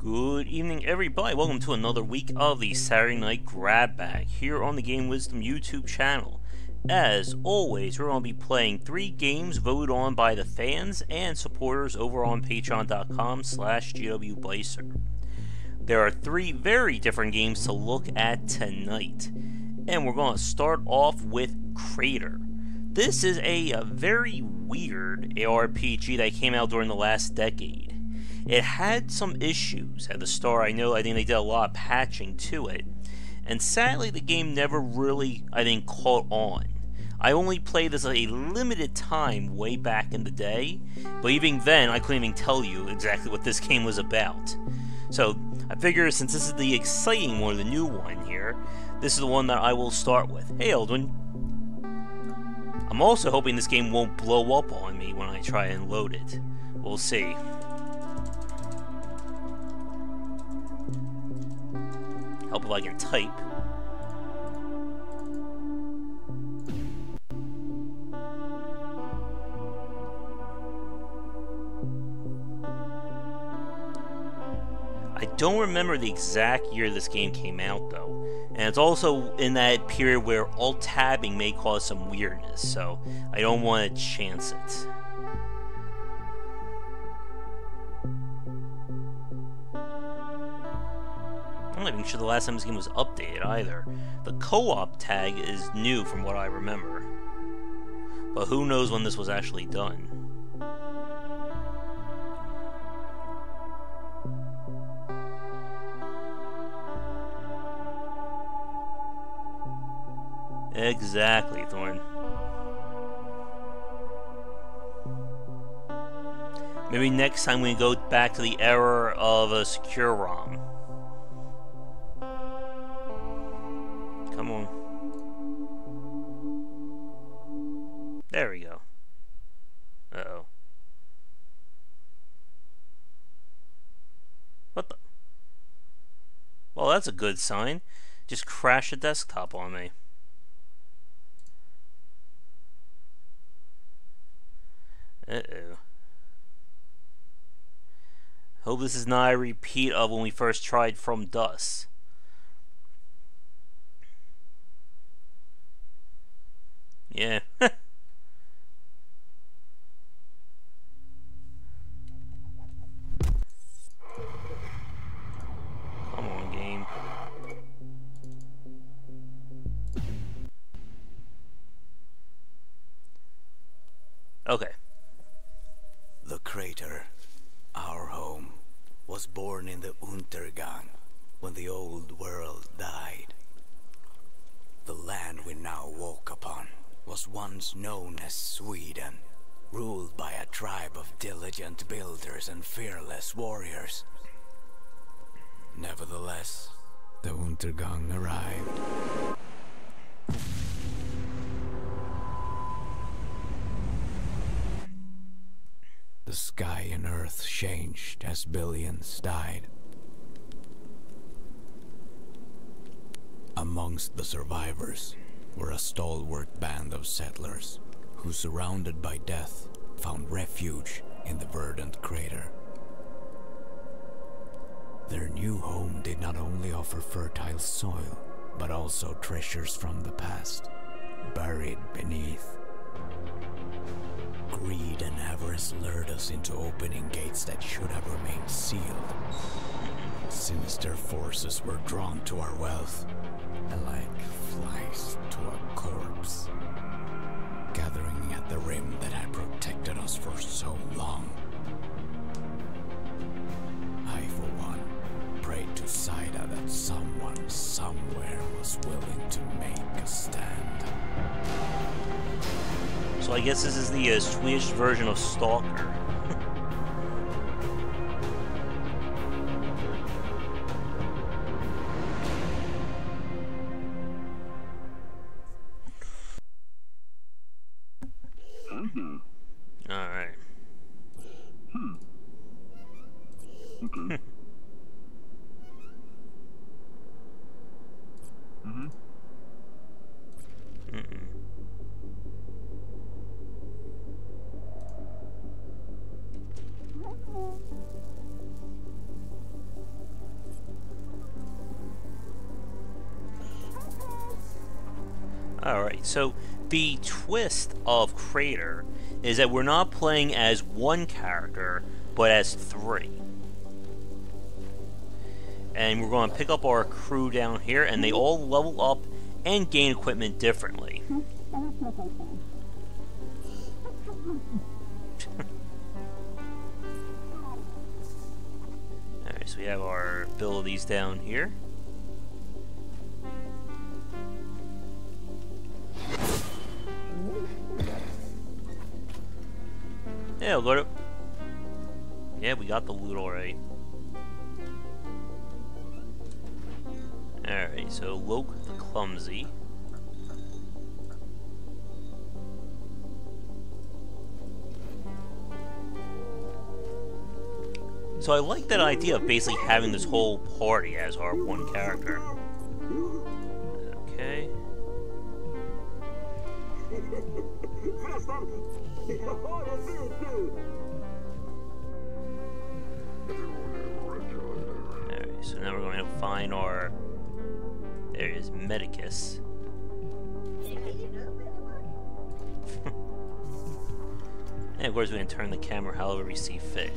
Good evening, everybody. Welcome to another week of the Saturday Night Grab Bag here on the Game Wisdom YouTube channel. As always, we're going to be playing 3 games voted on by the fans and supporters over on patreon.com/gwbicer. There are 3 very different games to look at tonight, and we're going to start off with Krater. This is a very weird ARPG that came out during the last decade. It had some issues at the start. I think they did a lot of patching to it, and sadly the game never really, caught on. I only played this a limited time way back in the day, but even then I couldn't even tell you exactly what this game was about. So I figure since this is the exciting one, the new one here, this is the one that I will start with. Hey Eldwin. I'm also hoping this game won't blow up on me when I try and load it. We'll see. Help if I can type. I don't remember the exact year this game came out though, and it's also in that period where alt-tabbing may cause some weirdness, so I don't want to chance it. I'm not even sure the last time this game was updated either. The co-op tag is new from what I remember, but who knows when this was actually done. Exactly, Thorn. Maybe next time we go back to the era of a secure ROM. Come on. There we go. Uh-oh. What the? Well, that's a good sign. Just crashed the desktop on me. Uh-oh. Hope this is not a repeat of when we first tried From Dust. Yeah. Come on, game. Okay. The Krater, our home, was born in the Untergang when the old world died. The land we now walk upon was once known as Sweden, ruled by a tribe of diligent builders and fearless warriors. Nevertheless, the Untergang arrived. The sky and earth changed as billions died. Amongst the survivors were a stalwart band of settlers who, surrounded by death, found refuge in the verdant Krater. Their new home did not only offer fertile soil, but also treasures from the past, buried beneath. Greed and avarice lured us into opening gates that should have remained sealed. Sinister forces were drawn to our wealth, like flies to a corpse, gathering at the rim that had protected us for so long. I, for one, prayed to Saida that someone somewhere was willing to make a stand. So I guess this is the Swedish version of Stalker. Alright. Okay. Alright, so the twist of Krater is that we're not playing as one character, but as 3. And we're going to pick up our crew down here, and they all level up and gain equipment differently. Alright, so we have our abilities down here. Yeah, go to... Yeah, we got the loot already. Alright, so Loke the Clumsy. So I like that idea of basically having this whole party as our one character. Okay. Alright, so now we're going to find our... There is Medicus. And of course we can turn the camera however we see fit.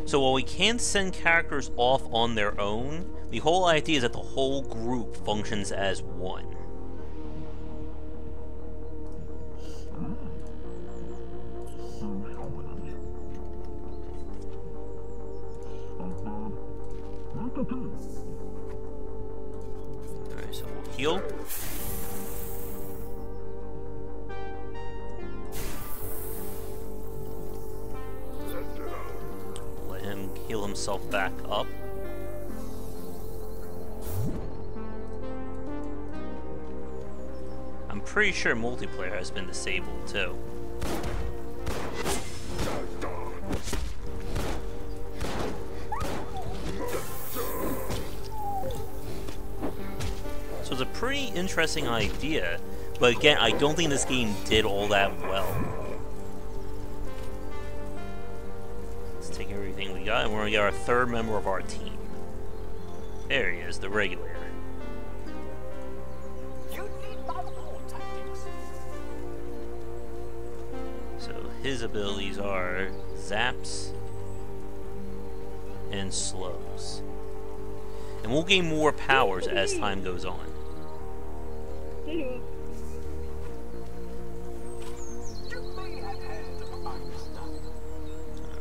So while we can send characters off on their own, the whole idea is that the whole group functions as one. Alright, so we'll heal. Let him heal himself back up. I'm pretty sure multiplayer has been disabled too. So it's a pretty interesting idea, but again, I don't think this game did all that well. Let's take everything we got, and we're gonna get our third member of our team. There he is, the Regulator. So his abilities are zaps and slows. And we'll gain more powers as time goes on.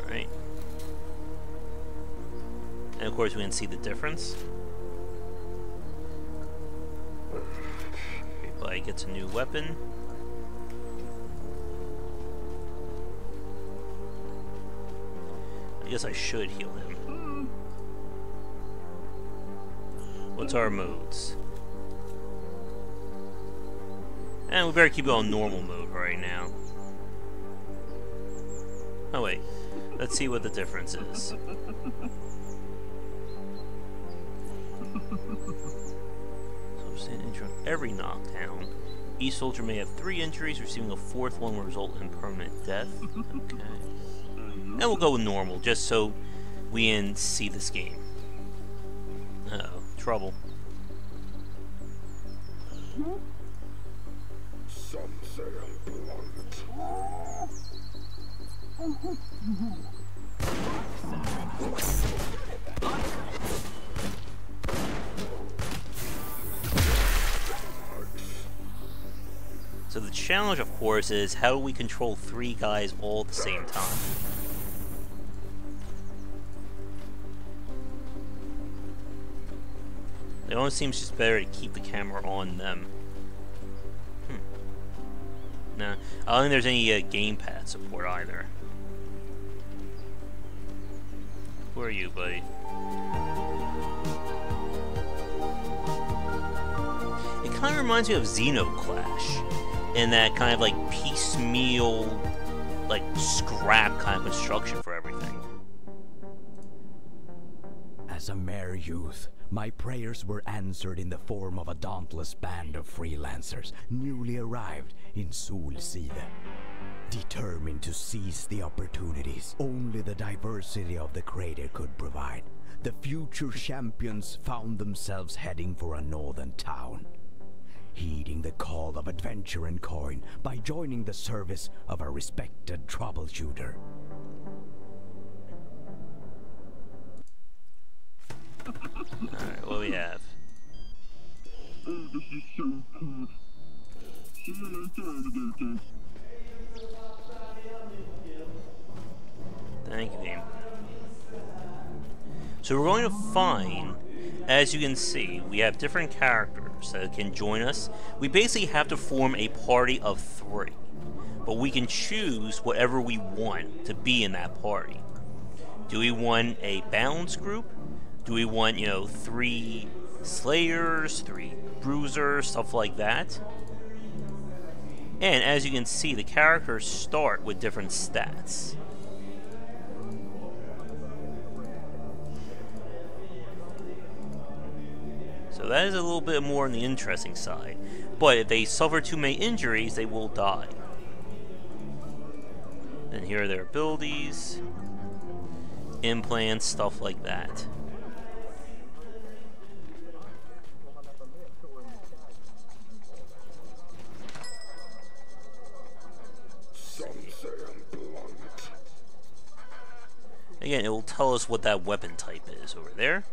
Alright. And of course we can see the difference. Everybody gets a new weapon. I guess I should heal him. What's our modes? And we better keep it on normal mode right now. Oh wait, let's see what the difference is. So stand intro every knockdown. Each soldier may have 3 injuries, receiving a 4th one will result in permanent death. Okay. And we'll go with normal, just so we can see this game. Uh-oh, trouble. Some say I'm blunt. So the challenge, of course, is how do we control 3 guys all at the same time? It almost seems just better to keep the camera on them. Nah, I don't think there's any gamepad support either. Who are you, buddy? It kind of reminds me of Xenoclash, in that kind of like piecemeal, like scrap kind of construction for everything. As a mere youth, my prayers were answered in the form of a dauntless band of freelancers, newly arrived in Solside. Determined to seize the opportunities only the diversity of the crater could provide, the future champions found themselves heading for a northern town, heeding the call of adventure and coin by joining the service of a respected troubleshooter. Alright, what do we have? Oh, this is so cool. See you later, alligator. Thank you, game. So we're going to find, as you can see, we have different characters that can join us. We basically have to form a party of 3. But we can choose whatever we want to be in that party. Do we want a balanced group? Do we want, 3 slayers, 3 bruisers, stuff like that? And as you can see, the characters start with different stats. So that is a little bit more on the interesting side. But if they suffer too many injuries, they will die. And here are their abilities, implants, stuff like that. Some say I'm blunt. Again, it will tell us what that weapon type is over there.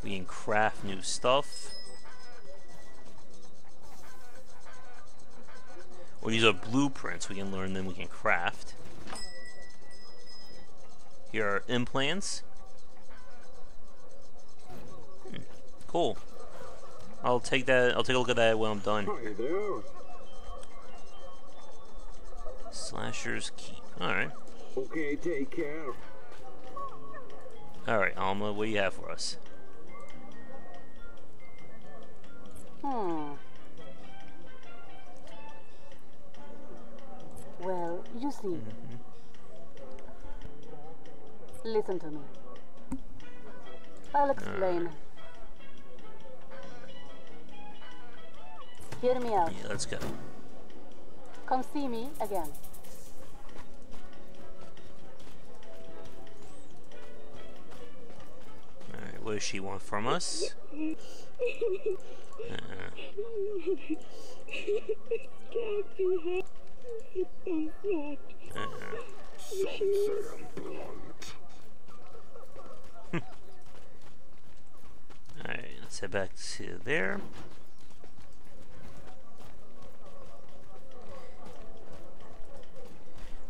We can craft new stuff. Or these are blueprints we can learn, then we can craft. Here are implants. Cool. I'll take a look at that when I'm done. Hi there. Slasher's Keep. Alright. Okay, take care. Alright, Alma, what do you have for us? Well, you see. Listen to me. I'll explain. Hear me out. Yeah, let's go. Come see me again. Alright, what does she want from us? Some say I'm blunt. Alright, let's head back to there.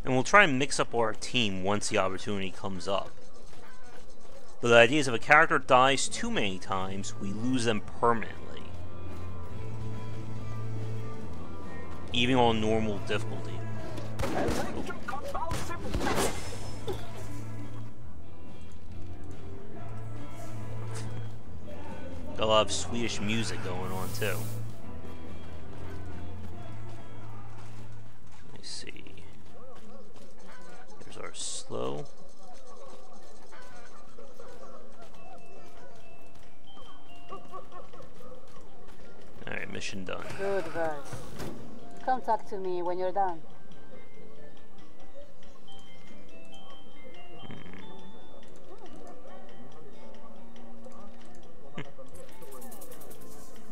And we'll try and mix up our team once the opportunity comes up. But the idea is if a character dies too many times, we lose them permanently. Even on normal difficulty. Got a lot of Swedish music going on too. Let me see. There's our slow. Alright, mission done. Good verse. Come talk to me when you're done.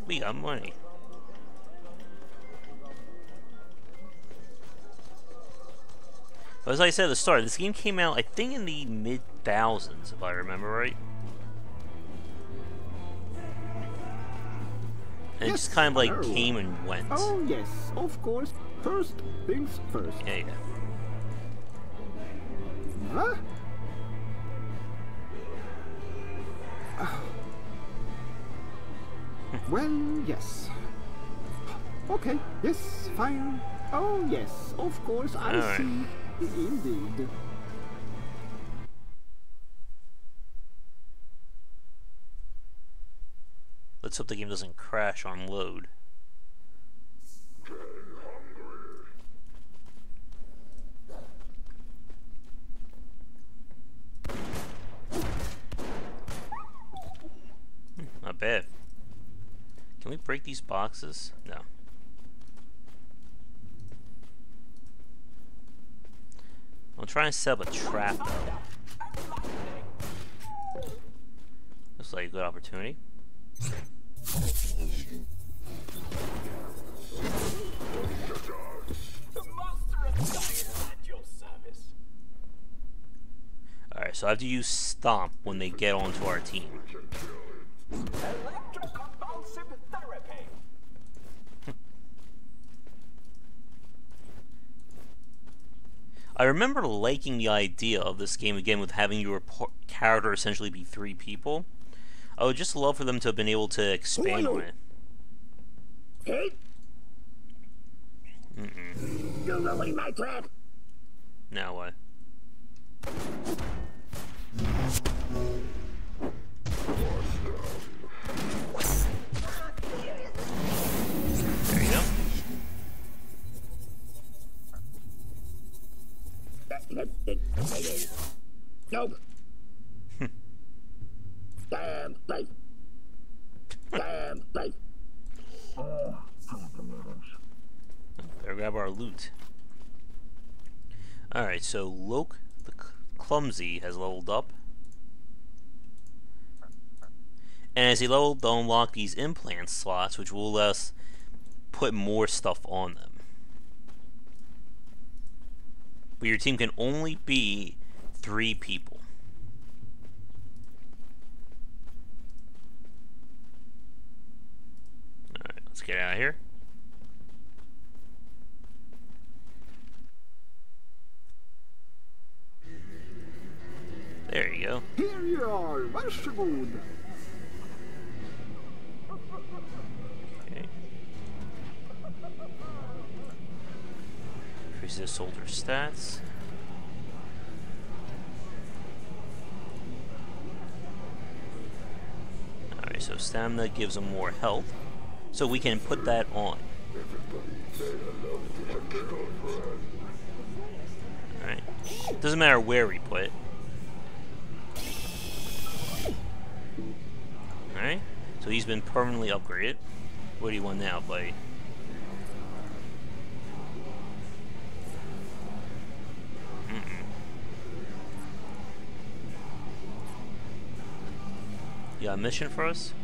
We got money. But as I said at the start, this game came out, I think, in the mid-thousands, if I remember right. And it just kind of like came and went. Oh yes, of course. First things first. Yeah. Huh? Well, yes. Okay, yes, fine. Oh yes, of course, I All right. see. Indeed. Let's hope the game doesn't crash on load. Not bad. Can we break these boxes? No. I'm trying to set up a trap though. Looks like a good opportunity. Alright, so I have to use Stomp when they get onto our team. I remember liking the idea of this game again with having your character essentially be 3 people. I would just love for them to have been able to expand on it. Hey? You're ruining my trap. Now what? There you go. Nope. Damn face. Damn face. Better grab our loot. Alright, so Loke the Clumsy has leveled up. And as he leveled, they'll unlock these implant slots, which will let us put more stuff on them. But your team can only be 3 people. Alright, let's get out of here. There you go. Here you are. Varsågod. Okay. Increase the soldier stats. Alright, so stamina gives them more health. So we can put that on. Alright. Doesn't matter where we put it. Alright. So he's been permanently upgraded. What do you want now, buddy? You got a mission for us?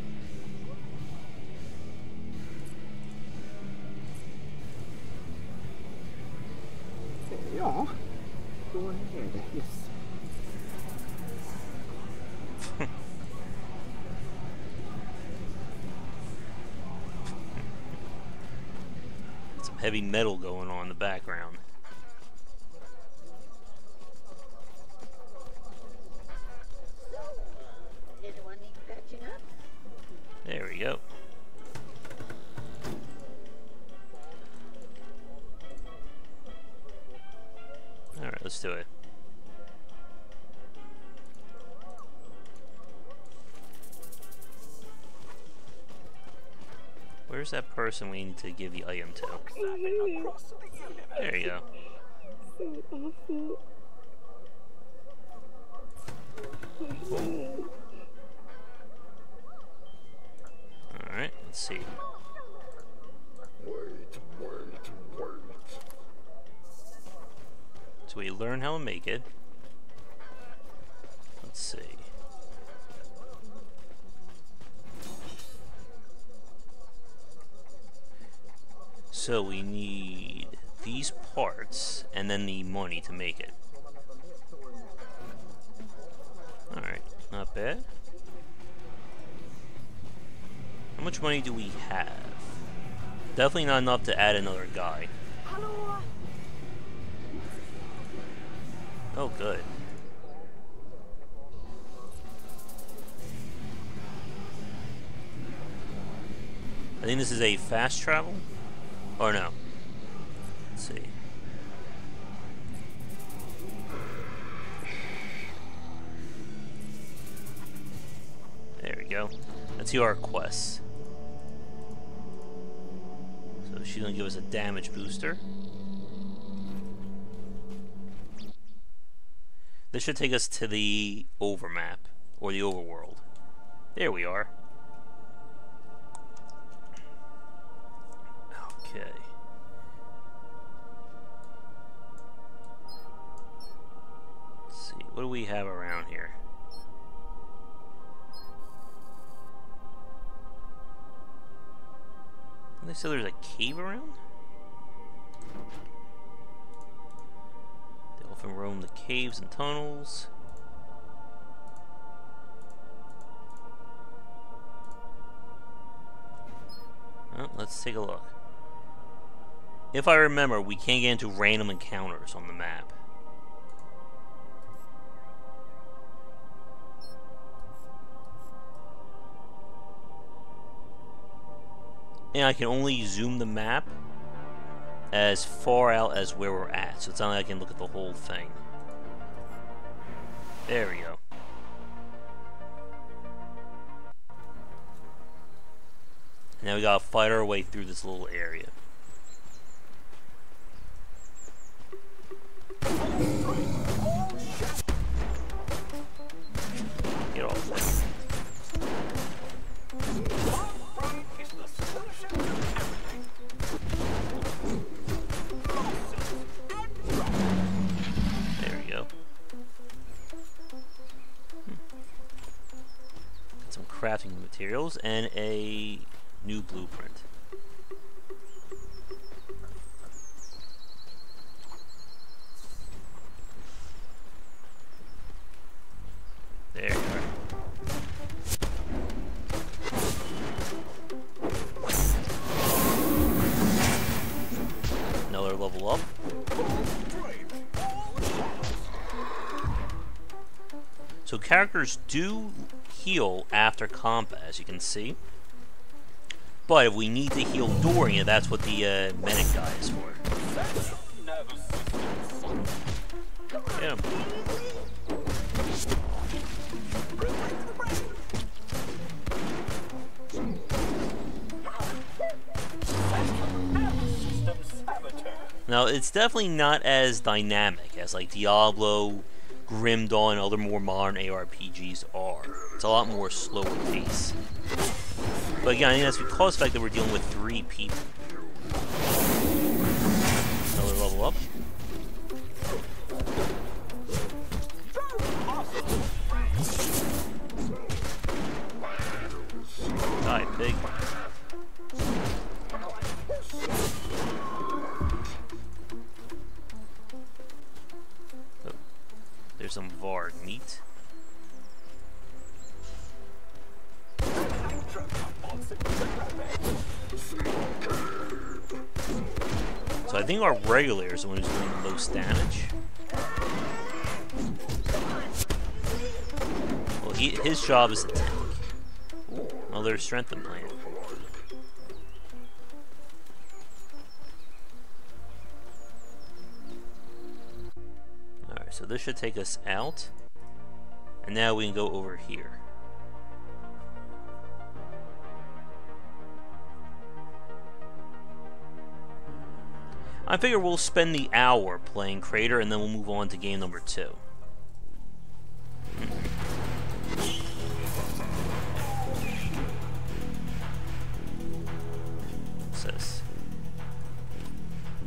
Ja. Go ahead. Yes. Some heavy metal going on in the background. Anyone need patching up? There we go. Alright, let's do it. Where's that person we need to give the item to? There you go. Alright, let's see. So we learn how to make it. Let's see. So we need these parts and then the money to make it. Alright, not bad. How much money do we have? Definitely not enough to add another guy. Oh, good. I think this is a fast travel? Or no? Let's see. There we go. Let's see our quests. So she's gonna give us a damage booster. This should take us to the overmap, or the overworld. There we are. Okay. have around here? Didn't they say there's a cave around? They often roam the caves and tunnels. Well, let's take a look. If I remember, we can't get into random encounters on the map. And I can only zoom the map as far out as where we're at, so it's not like I can look at the whole thing. There we go. Now we gotta fight our way through this little area. Get off there. There we go. Got some crafting materials and a new blueprint. There you are. Another level up. So characters do heal after combat, as you can see. But if we need to heal during it, that's what the medic guy is for. Get him. Now, it's definitely not as dynamic as like Diablo, Grim Dawn, and other more modern ARPGs are. It's a lot more slower pace. But again, I think that's because of the fact that we're dealing with 3 people. Another level up. Die, pig. Oh, there's some Vard meat. So I think our regulator is the one who's doing the most damage. Well, his job is to tank. Well, there's strength implant. Alright, so this should take us out. And now we can go over here. I figure we'll spend the hour playing Krater and then we'll move on to game number 2. What's this?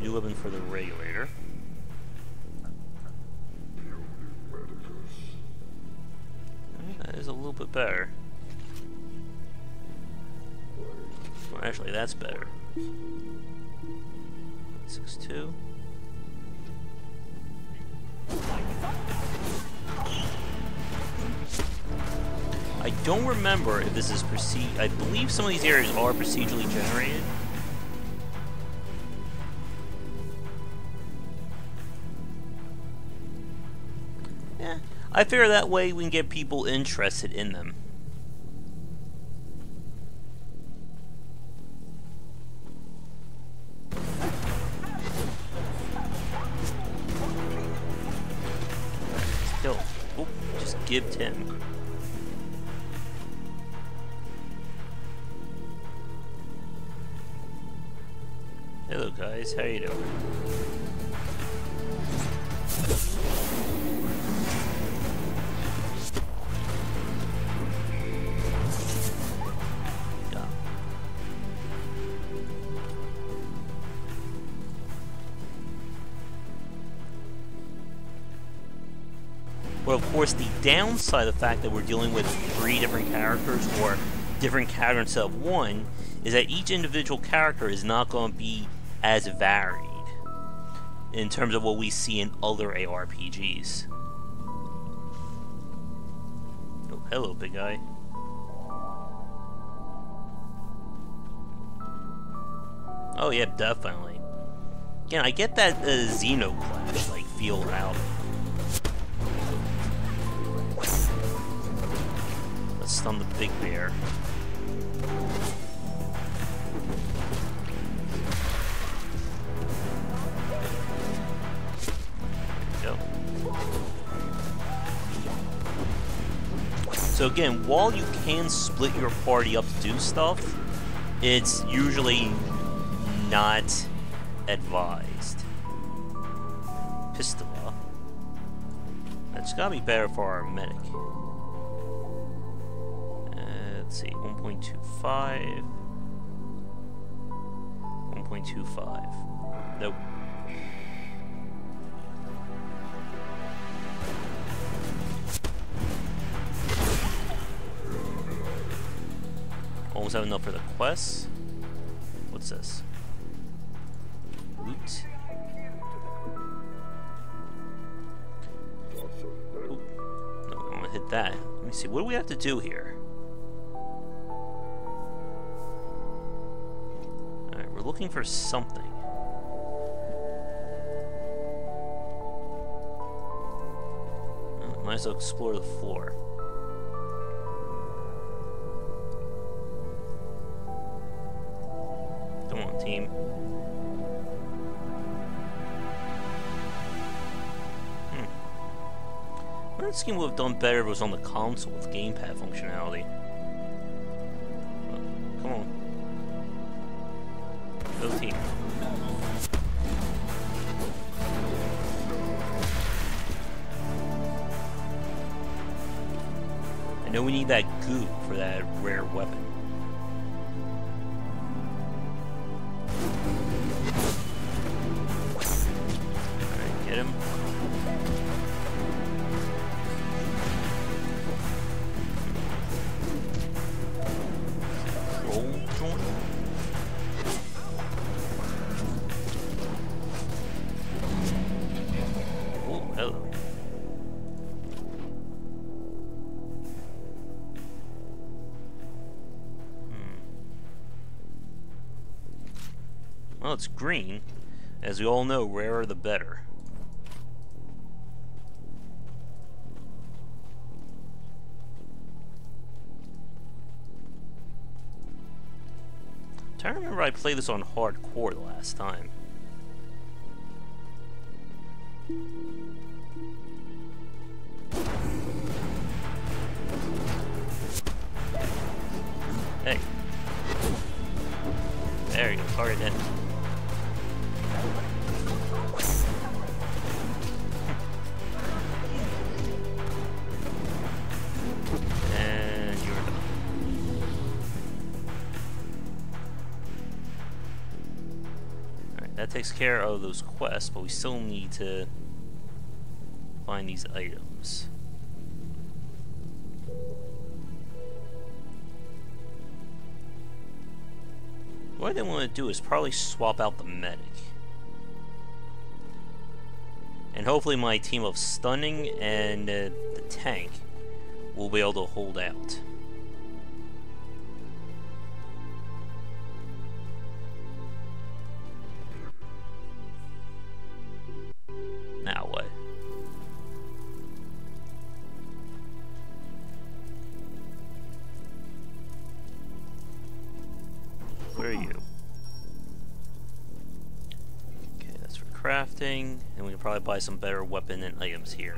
New weapon for the regulator. That is a little bit better. Well, actually, that's better. 6-2. I don't remember if this is I believe some of these areas are procedurally generated. Yeah, I figure that way we can get people interested in them. Gibbed him. Hello guys, how you doing? Yeah. But of course, the downside of the fact that we're dealing with 3 different characters, or different characters instead of 1, is that each individual character is not going to be as varied in terms of what we see in other ARPGs. Oh, hello, big guy. Oh yeah, definitely. Again, I get that Xenoclash like feel out. Let's stun the big bear. There we go. So again, while you can split your party up to do stuff, it's usually not advised. Pistola. That's gotta be better for our medic. Let's see, 1.25. 1.25. Nope. Almost have enough for the quest. What's this? Loot. Ooh. No, I want to hit that. Let me see. What do we have to do here? Alright, we're looking for something. Might as well explore the floor. Come on, team. This game would have done better if it was on the console with gamepad functionality. Oh, come on. Go team. I know we need that goo for that rare weapon. Alright, get him. Well, it's green. As we all know, rarer the better. I'm trying to remember I played this on hardcore the last time. Hey. There you go, target hit. And you're done. Alright, that takes care of those quests, but we still need to find these items. What I want to do is probably swap out the medic. And hopefully my team of stunning and the tank will be able to hold out. Now what? Where are you? Okay, that's for crafting, and we can probably buy some better weapon and items here.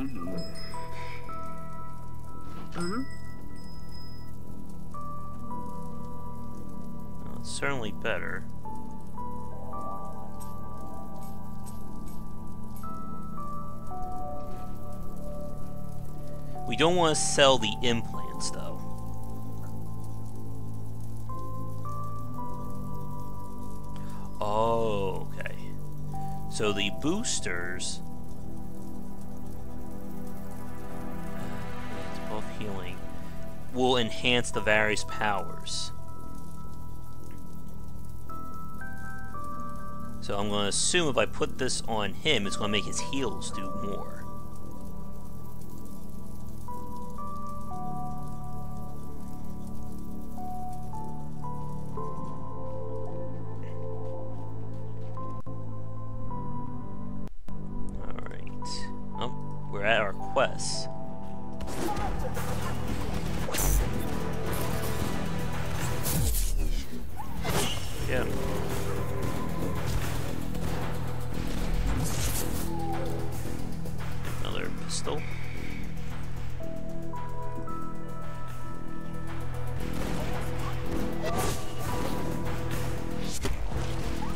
Well, it's certainly better. We don't want to sell the implants, though. Oh, okay. So the boosters... will enhance the various powers. So I'm going to assume if I put this on him, it's going to make his heals do more. Alright. Oh, we're at our quest. Yeah. Another pistol.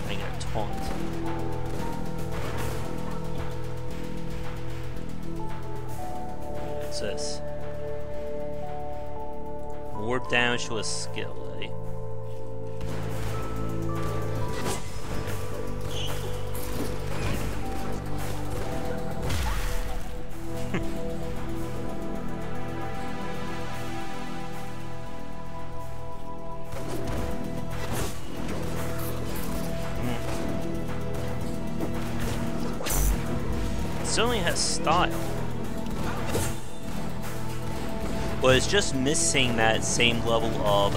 I got taunt. What's this? Warp damage to a skill, eh? Certainly has style, but it's just missing that same level of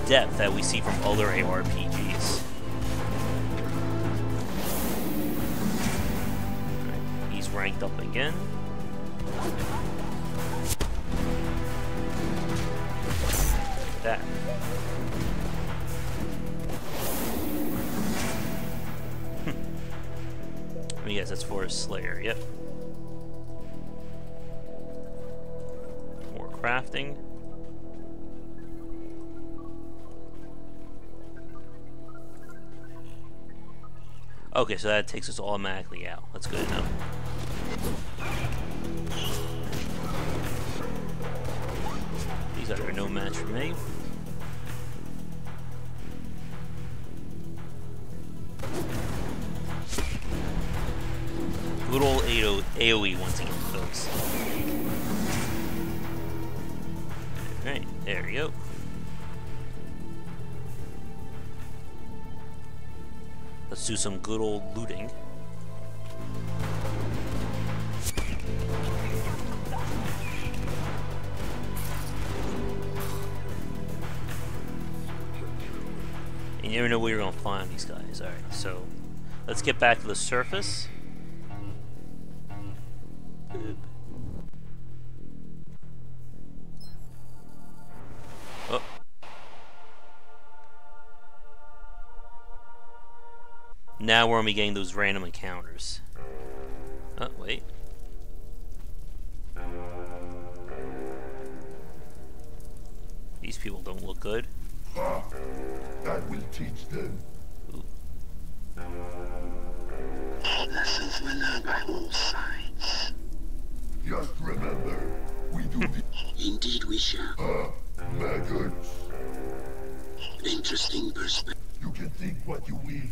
depth that we see from other ARPGs. Right, he's ranked up again. Like that. Yes, that's for a Slayer, yep. More crafting. Okay, so that takes us automatically out. That's good enough. These are no match for me. Good old AoE once again, folks. Alright, there we go. Let's do some good old looting. You never know where you're gonna find these guys. Alright, so let's get back to the surface. Oh. Now we're gonna be getting those random encounters. Oh, wait. These people don't look good. That will teach them. Ooh. Lessons were learned by all sides. Just remember, we do the Indeed we shall. maggots. Interesting perspective. You can think what you will.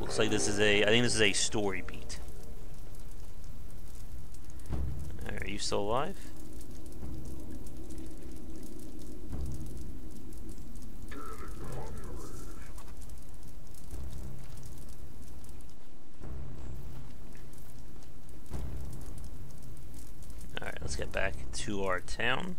Looks like this is I think this is a story beat. Are you still alive? Alright, let's get back to our town.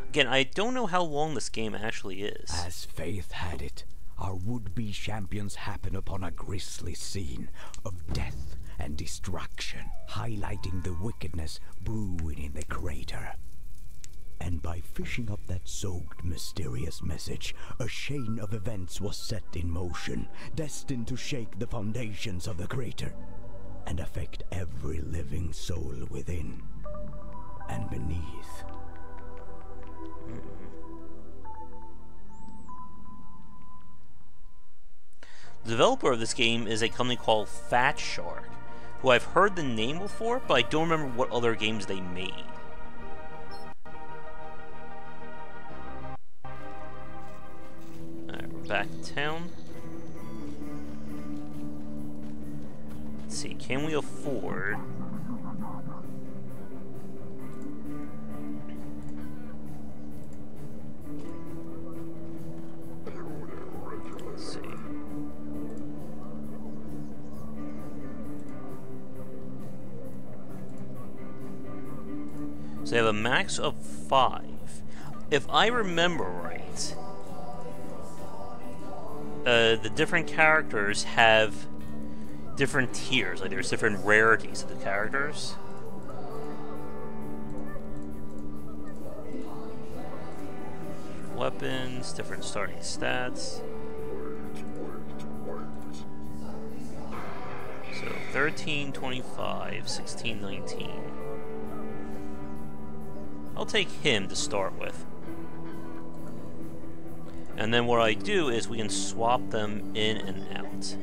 Again, I don't know how long this game actually is. As faith had it, our would-be champions happen upon a grisly scene of death and destruction, highlighting the wickedness brewing in the crater. And by fishing up that soaked, mysterious message, a chain of events was set in motion, destined to shake the foundations of the crater and affect every living soul within and beneath. The developer of this game is a company called Fat Shark, who I've heard the name before, but I don't remember what other games they made. Alright, back to town. Let's see, can we afford... Let's see. So they have a max of 5. If I remember right, the different characters have different tiers. Like there's different rarities of the characters. Weapons, different starting stats. So 13, 25, 16, 19. I'll take him to start with. And then what I do is we can swap them in and out.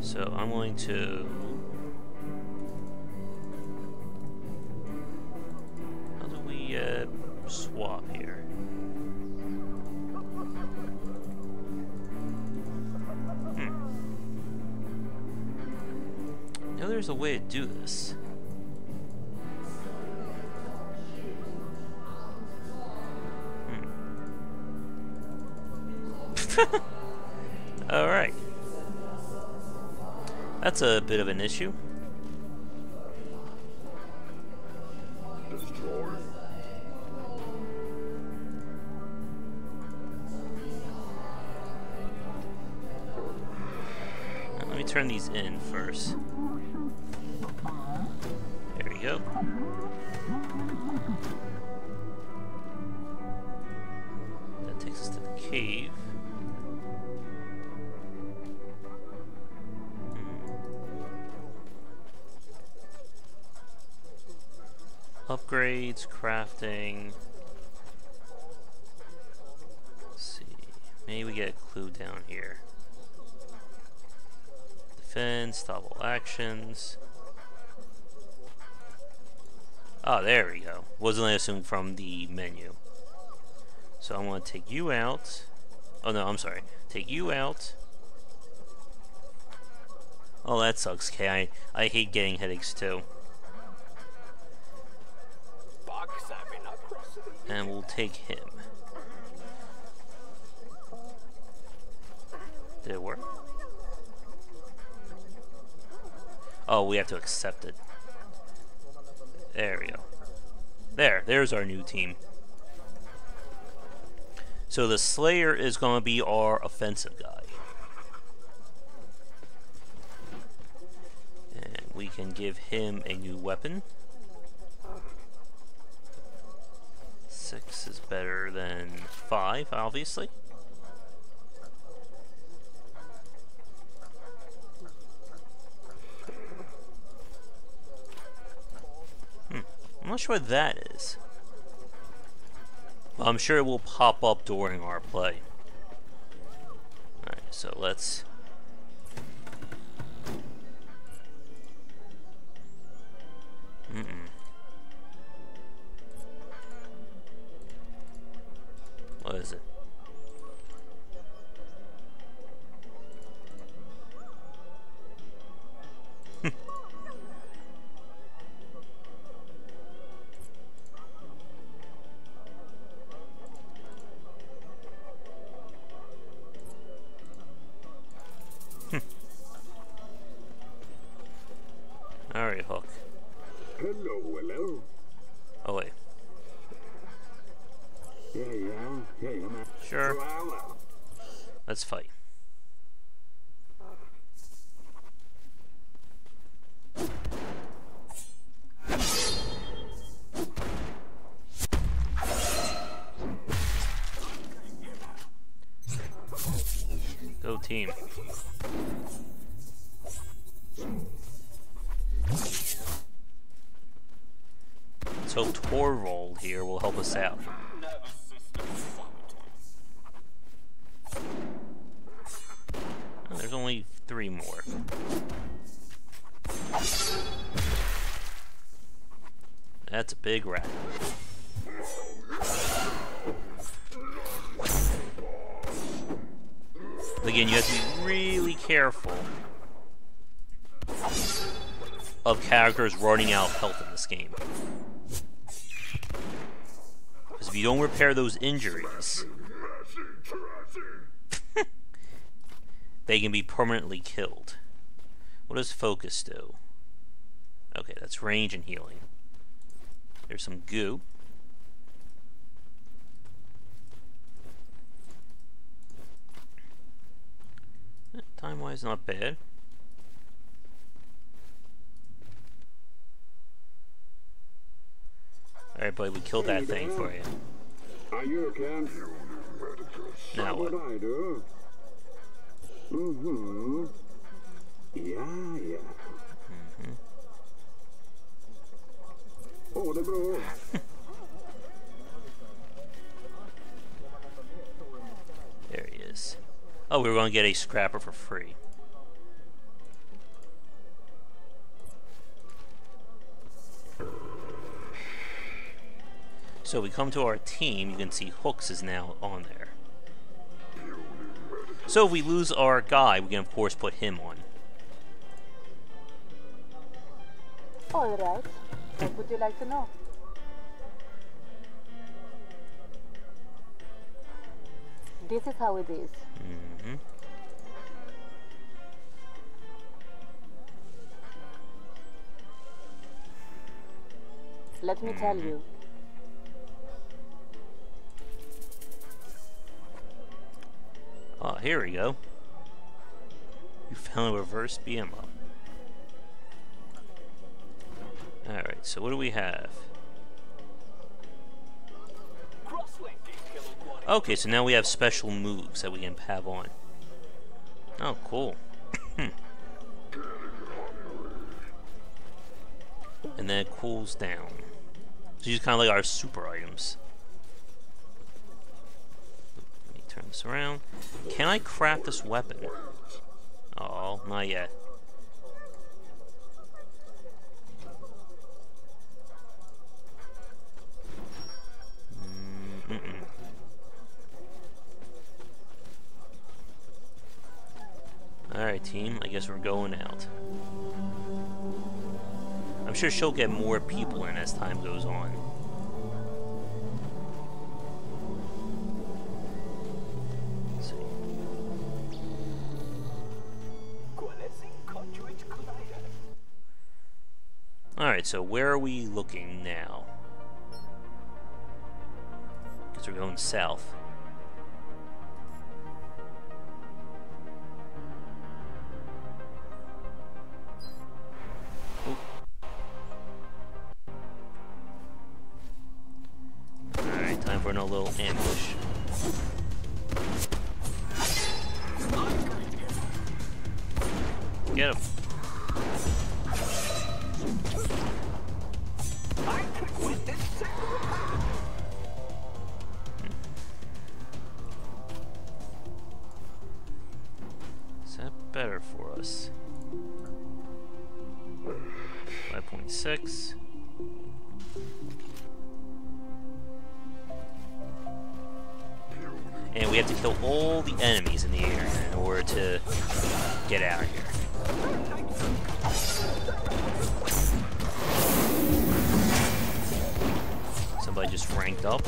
So I'm going to... How do we swap here? I know there's a way to do this. Alright. That's a bit of an issue. Destroy. Let me turn these in first. There we go. That takes us to the cave. Upgrades, crafting. Let's see. Maybe we get a clue down here. Defense, stop all actions. Oh, there we go. Wasn't I assumed from the menu. So I'm going to take you out. Oh no, I'm sorry. Take you out. Oh, that sucks, Kay. I hate getting headaches too. And we'll take him. Did it work? Oh, we have to accept it. There we go. There's our new team. So the Slayer is going to be our offensive guy. And we can give him a new weapon. 6 is better than 5, obviously. I'm not sure what that is. Well, I'm sure it will pop up during our play. Alright, so let's... What is it? Alright, Hook. Hello. Oh, wait. Yeah. Sure. Let's fight. Go team. So Torvald here will help us out. Oh, there's only 3 more. That's a big rat. again, you have to be really careful of characters running out of health in this game. Because if you don't repair those injuries, they can be permanently killed. What does focus do? Okay, that's range and healing. There's some goo. Time-wise, not bad. Alright, buddy, we killed that thing for you. Are you okay? Now what? I do? Mm-hmm. Yeah. Mm-hmm. Oh, det går. There he is. Oh, we were going to get a scrapper for free. So we come to our team, you can see Hooks is now on there. So if we lose our guy, we can of course put him on. All right. What would you like to know? This is how it is. Mm-hmm. Let me tell you. Oh, here we go. You found a reverse beam up. Alright, so what do we have? Okay, so now we have special moves that we can have on. Oh, cool. And then it cools down. So these are kind of like our super items. Let me turn this around. Can I craft this weapon? Oh, not yet. Alright, team, I guess we're going out. I'm sure she'll get more people in as time goes on. Let's see. Alright, so where are we looking now? Because we're going south. For a little ambush. Get him. Is that better for us? 5.6. And we have to kill all the enemies in the area in order to get out of here. Somebody just ranked up.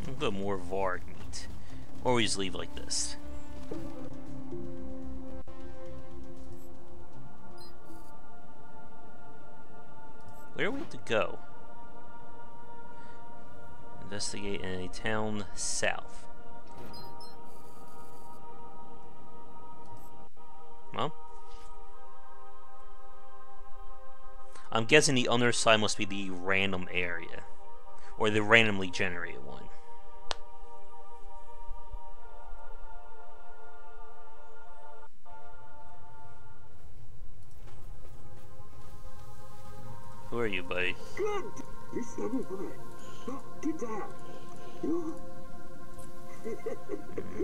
We'll go more Varg meat. Or we just leave like this. Where do we have to go? Investigate in a town south. Well, I'm guessing the other side must be the random area, or the randomly generated one. Who are you, buddy? Good! Titta här! Ja.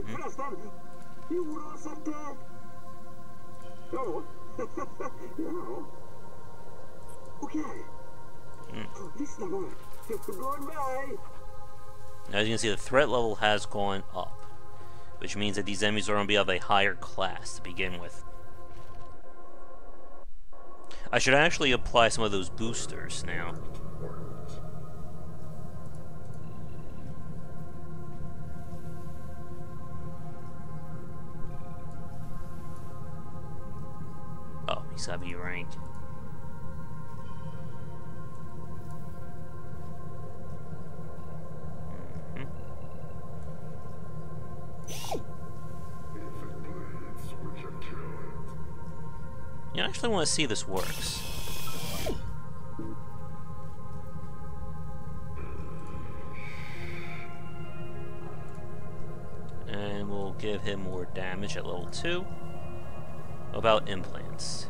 Förresten, jo, du har sett det! Ja. Ja. Okej. Lyssna bara. Goodbye! As you can see, the threat level has gone up, which means that these enemies are going to be of a higher class to begin with. I should actually apply some of those boosters now. Oh, he's got to be ranked. Yeah, I actually want to see this works. And we'll give him more damage at level 2. About implants.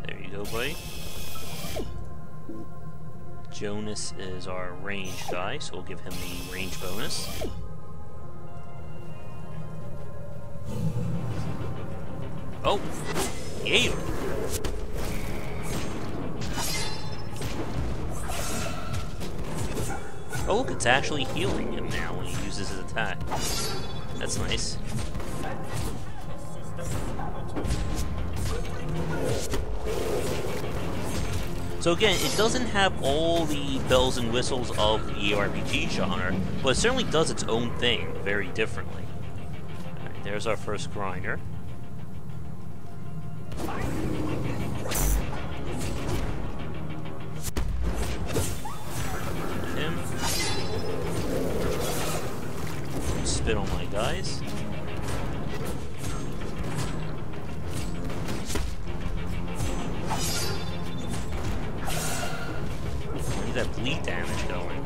There you go, buddy. Jonas is our range guy, so we'll give him the range bonus. Oh! Yay! Oh look, it's actually healing him now when he uses his attack. That's nice. So again, it doesn't have all the bells and whistles of the ARPG genre, but it certainly does its own thing very differently. Alright, there's our first grinder. Him. Spit on my guys. Look at that bleed damage going.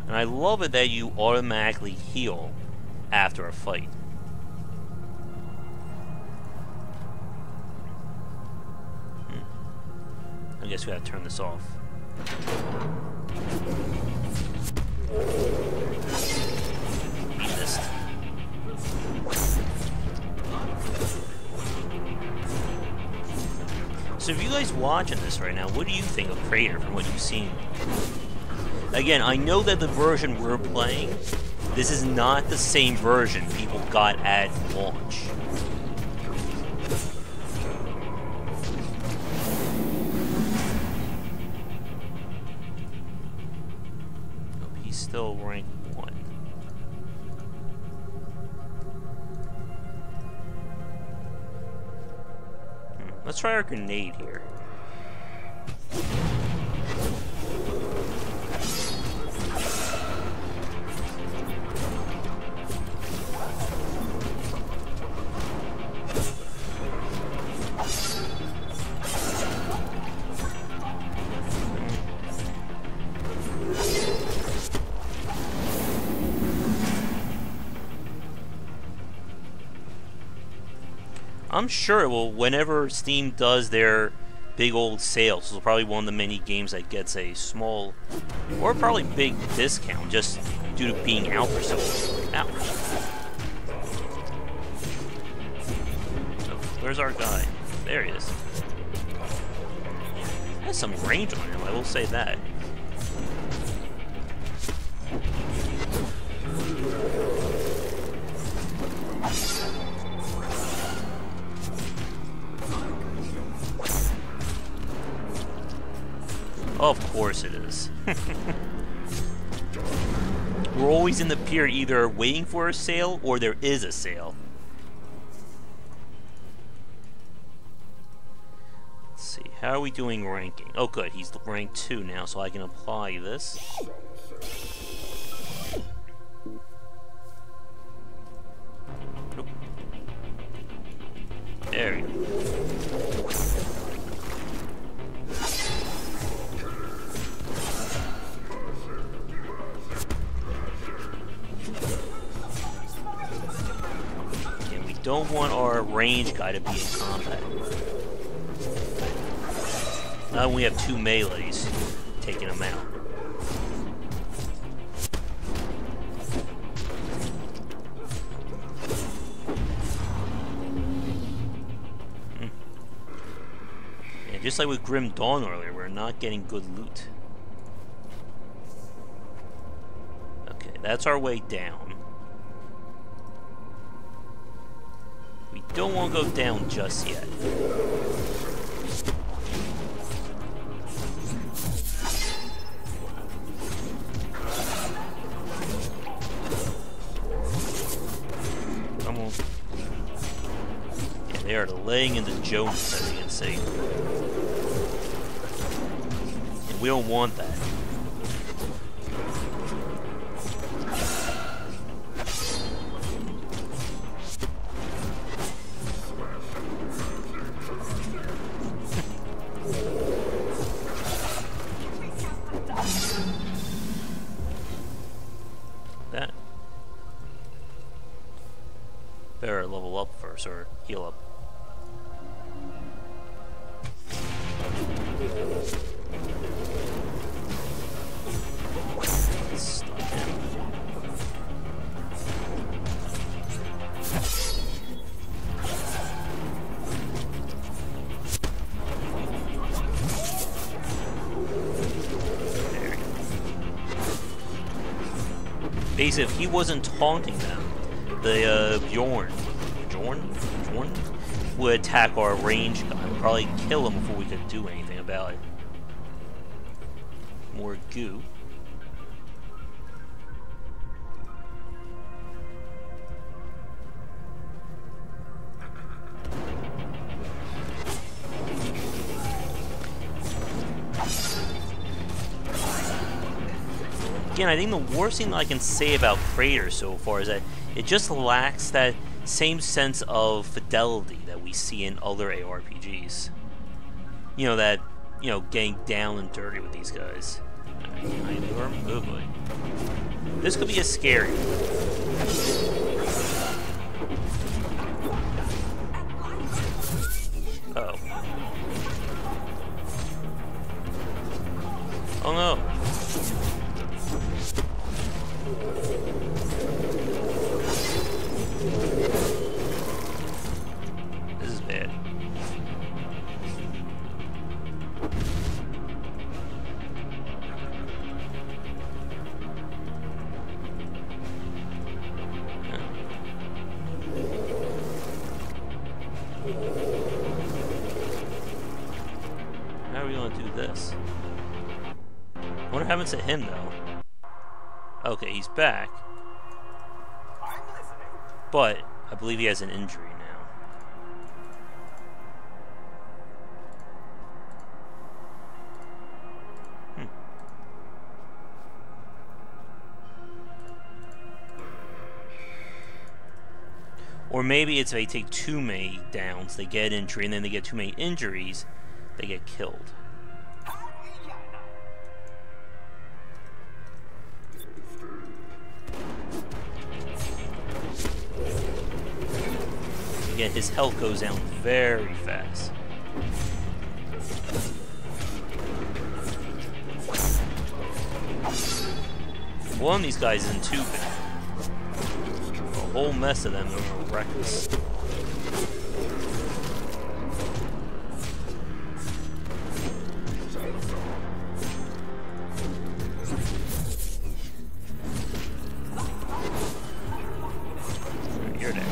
And I love it that you automatically heal after a fight. I guess we gotta turn this off. He missed. So if you guys watching this right now, what do you think of Krater from what you've seen? Again, I know that the version we're playing, this is not the same version people got at launch. Oh, he's still rank 1. Let's try our grenade here. I'm sure it will, whenever Steam does their big old sales, this is probably one of the many games that gets a small, or probably big discount, just due to being out for so long. Ouch. So, where's our guy? There he is. Has some range on him, I will say that. Of course it is. We're always in the period either waiting for a sale or there is a sale. Let's see, how are we doing ranking? Oh good, he's ranked 2 now, so I can apply this. Oop. There we go. Don't want our range guy to be in combat. Now we have 2 melees taking him out. And just like with Grim Dawn earlier, we're not getting good loot. Okay, that's our way down. We don't want to go down just yet. Come on. Yeah, they are laying into Jones, as you can see. And we don't want that. Better level up first, or heal up. Stun him. There. Basically, if he wasn't taunting them, the Bjorn would attack our range guy. We'd probably kill him before we could do anything about it. More goo. Again, I think the worst thing that I can say about Krater so far is that it just lacks that same sense of fidelity that we see in other ARPGs. You know, that, you know, getting down and dirty with these guys. Oh boy. This could be a scary. Uh-oh. Oh no. This is bad. How are we gonna do this? What happens to him though? Okay, he's back. But I believe he has an injury now. Or maybe it's they take too many downs, they get an injury, and then they get too many injuries, they get killed. Again, his health goes down very fast. One of these guys isn't too bad. A whole mess of them are reckless. You're dead.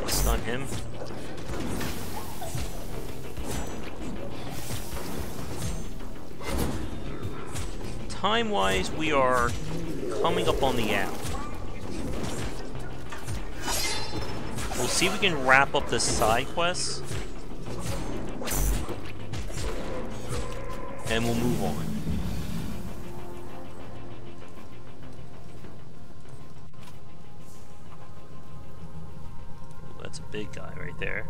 Stun him. Time-wise, we are coming up on the hour. We'll see if we can wrap up the side quests, and we'll move on. That's a big guy right there.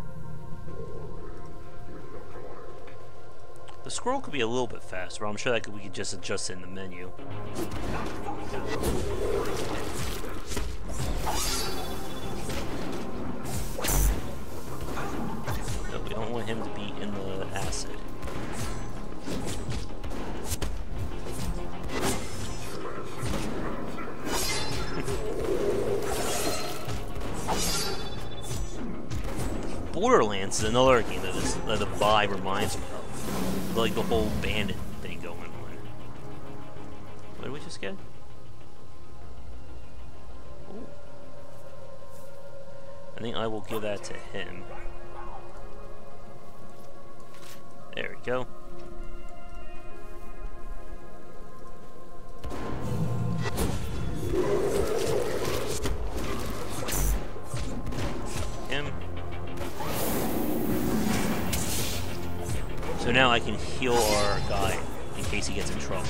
The scroll could be a little bit faster, but I'm sure that we could just adjust it in the menu. No, we don't want him to be in the acid. Borderlands is another game that the vibe reminds me of. Like the whole bandit thing going on. What did we just get? Ooh. I think I will give that to him. There we go. Him. So now I can heal our guy in case he gets in trouble.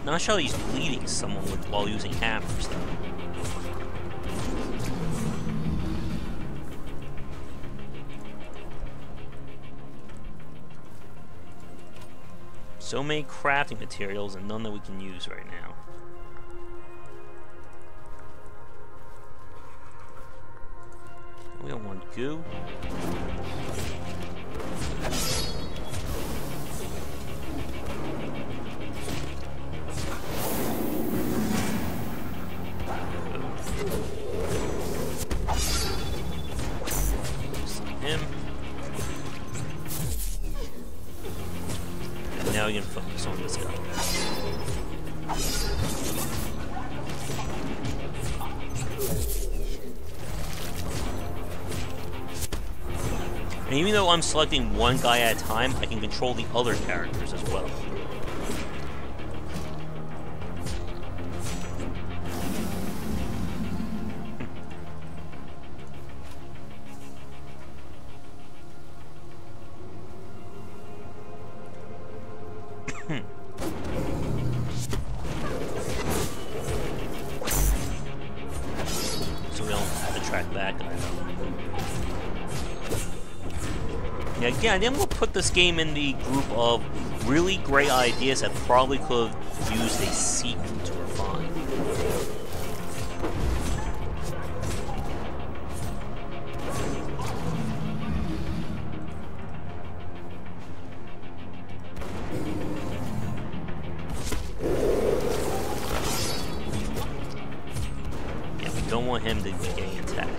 Not sure he's bleeding someone while using hammers, though. So many crafting materials and none that we can use right now. We don't want goo. Him. And now we can focus on this guy. And even though I'm selecting one guy at a time, I can control the other characters as well. So we don't have to track that guy. Yeah, again, I think I'm going to put this game in the group of really great ideas that probably could have used a sequel to refine. Yeah, we don't want him to be getting attacked.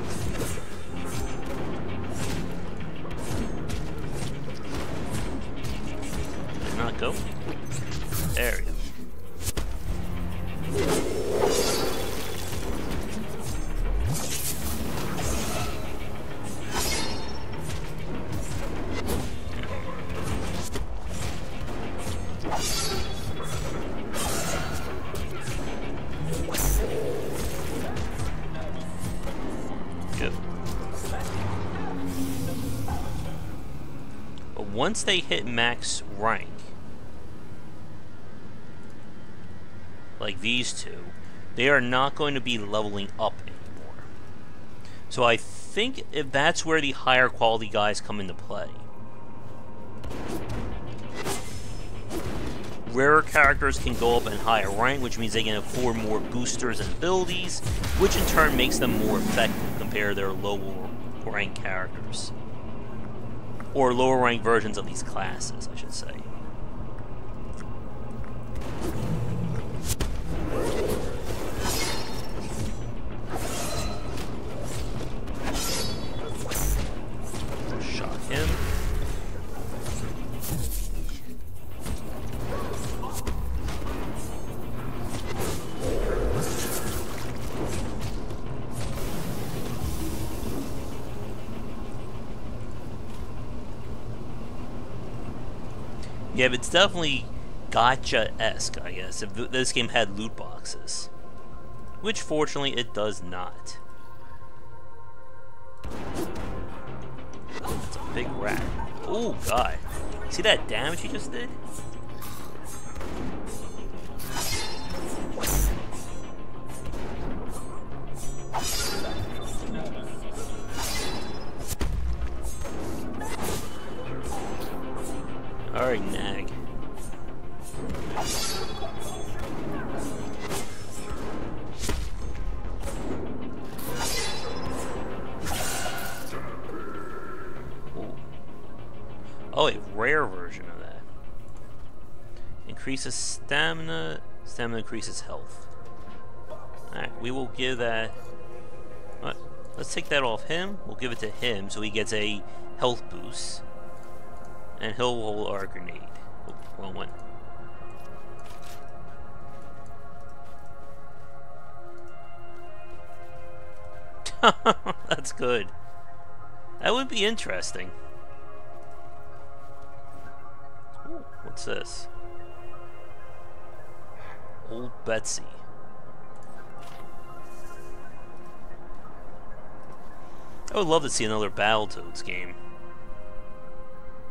Not go. There we go. Good. But once they hit max rank, like these two, they are not going to be leveling up anymore. So I think if that's where the higher quality guys come into play. Rarer characters can go up in higher rank, which means they can afford more boosters and abilities, which in turn makes them more effective compared to their lower rank characters. Or lower rank versions of these classes, I should say. Shot him. Yeah, but it's definitely gacha-esque, I guess, if this game had loot boxes. Which, fortunately, it does not. That's a big rat. Oh, God. See that damage he just did? Alright, nag. Oh, a rare version of that. Increases stamina. Stamina increases health. Alright, we will give that... What? Let's take that off him. We'll give it to him so he gets a health boost. And he'll hold our grenade. Oh, wrong one. That's good. That would be interesting. Ooh, what's this? Old Betsy. I would love to see another Battletoads game.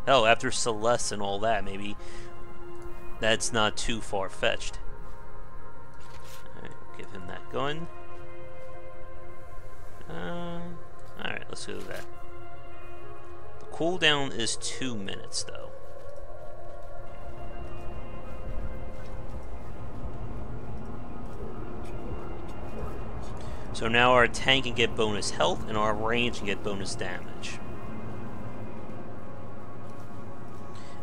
Hell, after Celeste and all that, maybe that's not too far-fetched. Alright, give him that gun. Alright, let's go with that. The cooldown is 2 minutes, though. So now our tank can get bonus health, and our range can get bonus damage.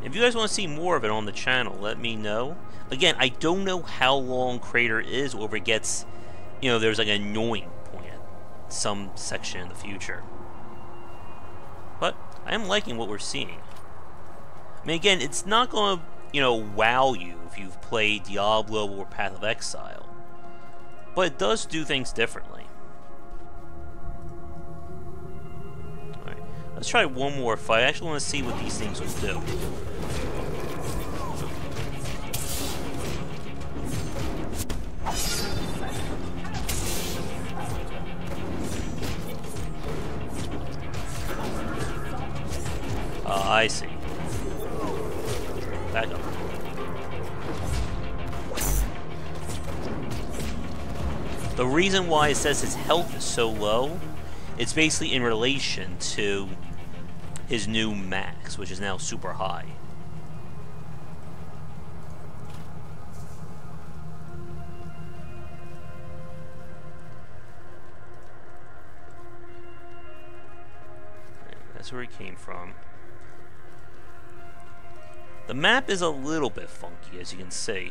If you guys want to see more of it on the channel, let me know. Again, I don't know how long Krater is, or if it gets, you know, there's like an annoying point at some section in the future. But I am liking what we're seeing. I mean, again, it's not going to, you know, wow you if you've played Diablo or Path of Exile. But it does do things differently. Alright, let's try one more fight. I actually want to see what these things will do. I see. Back up. The reason why it says his health is so low, it's basically in relation to his new max, which is now super high. That's where he came from. The map is a little bit funky, as you can see.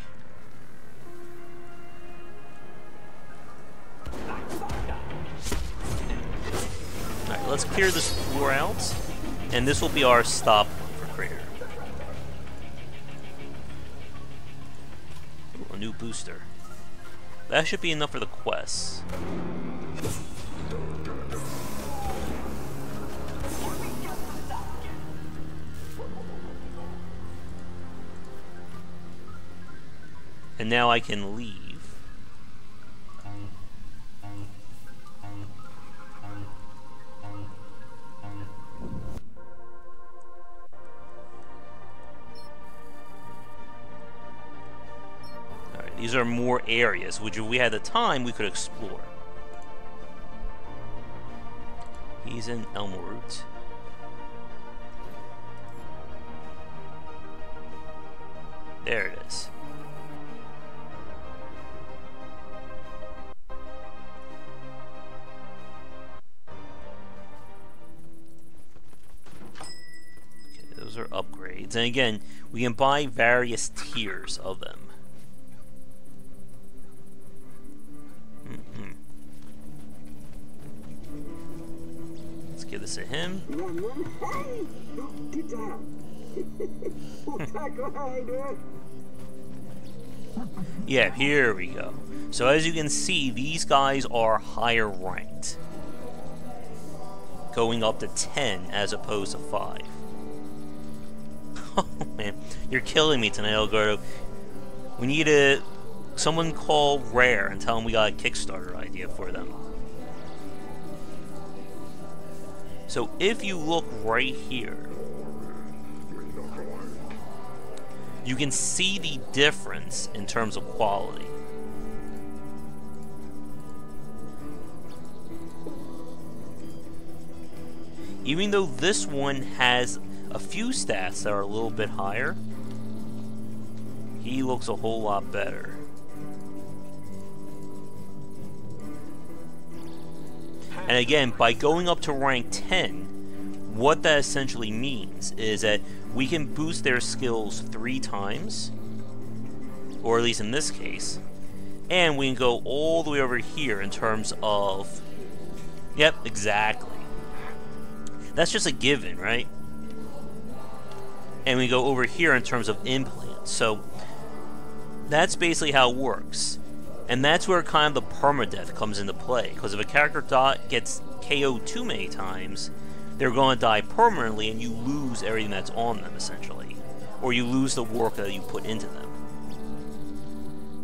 Alright, let's clear this floor out, and this will be our stop for Krater. Ooh, a new booster. That should be enough for the quests. And now I can leave. Alright, these are more areas, which if we had the time, we could explore. He's in Elmroot. There it is. Are upgrades, and again, we can buy various tiers of them. Let's give this to him. Yeah, here we go. So as you can see, these guys are higher ranked, going up to 10 as opposed to 5. Oh man, you're killing me tonight, Elgardo. We need someone call Rare and tell them we got a Kickstarter idea for them. So if you look right here, you can see the difference in terms of quality. Even though this one has a few stats that are a little bit higher, he looks a whole lot better. And again, by going up to rank 10, what that essentially means is that we can boost their skills 3 times, or at least in this case, and we can go all the way over here in terms of... Yep, exactly. That's just a given, right? And we go over here in terms of implants. So that's basically how it works. And that's where kind of the permadeath comes into play. Because if a character gets KO'd too many times, they're going to die permanently and you lose everything that's on them, essentially. Or you lose the work that you put into them.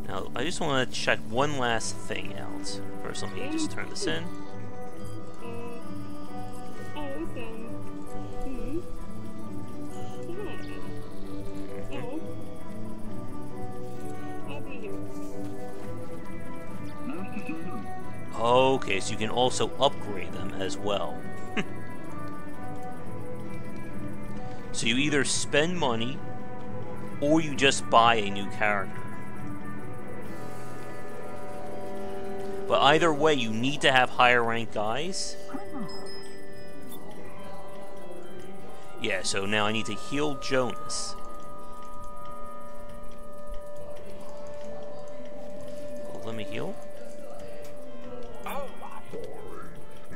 Now, I just want to check one last thing out. First, let me just turn this in. Okay, so you can also upgrade them as well. So you either spend money, or you just buy a new character. But either way, you need to have higher ranked guys. Yeah, so now I need to heal Jonas. Well, let me heal.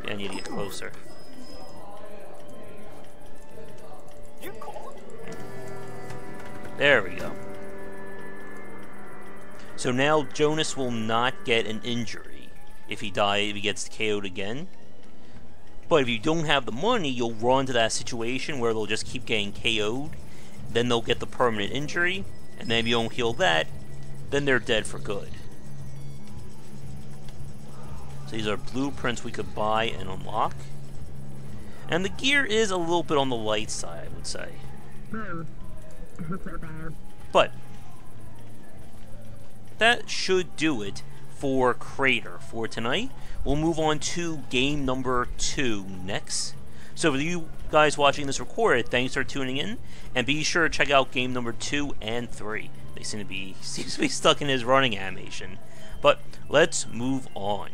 Yeah, I need to get closer. There we go. So now Jonas will not get an injury if he gets KO'd again. But if you don't have the money, you'll run into that situation where they'll just keep getting KO'd. Then they'll get the permanent injury. And then if you don't heal that, then they're dead for good. So these are blueprints we could buy and unlock. And the gear is a little bit on the light side, I would say. But that should do it for Krater for tonight. We'll move on to game number 2 next. So for you guys watching this recorded, thanks for tuning in, and be sure to check out game number 2 and 3. They seems to be stuck in his running animation. But let's move on.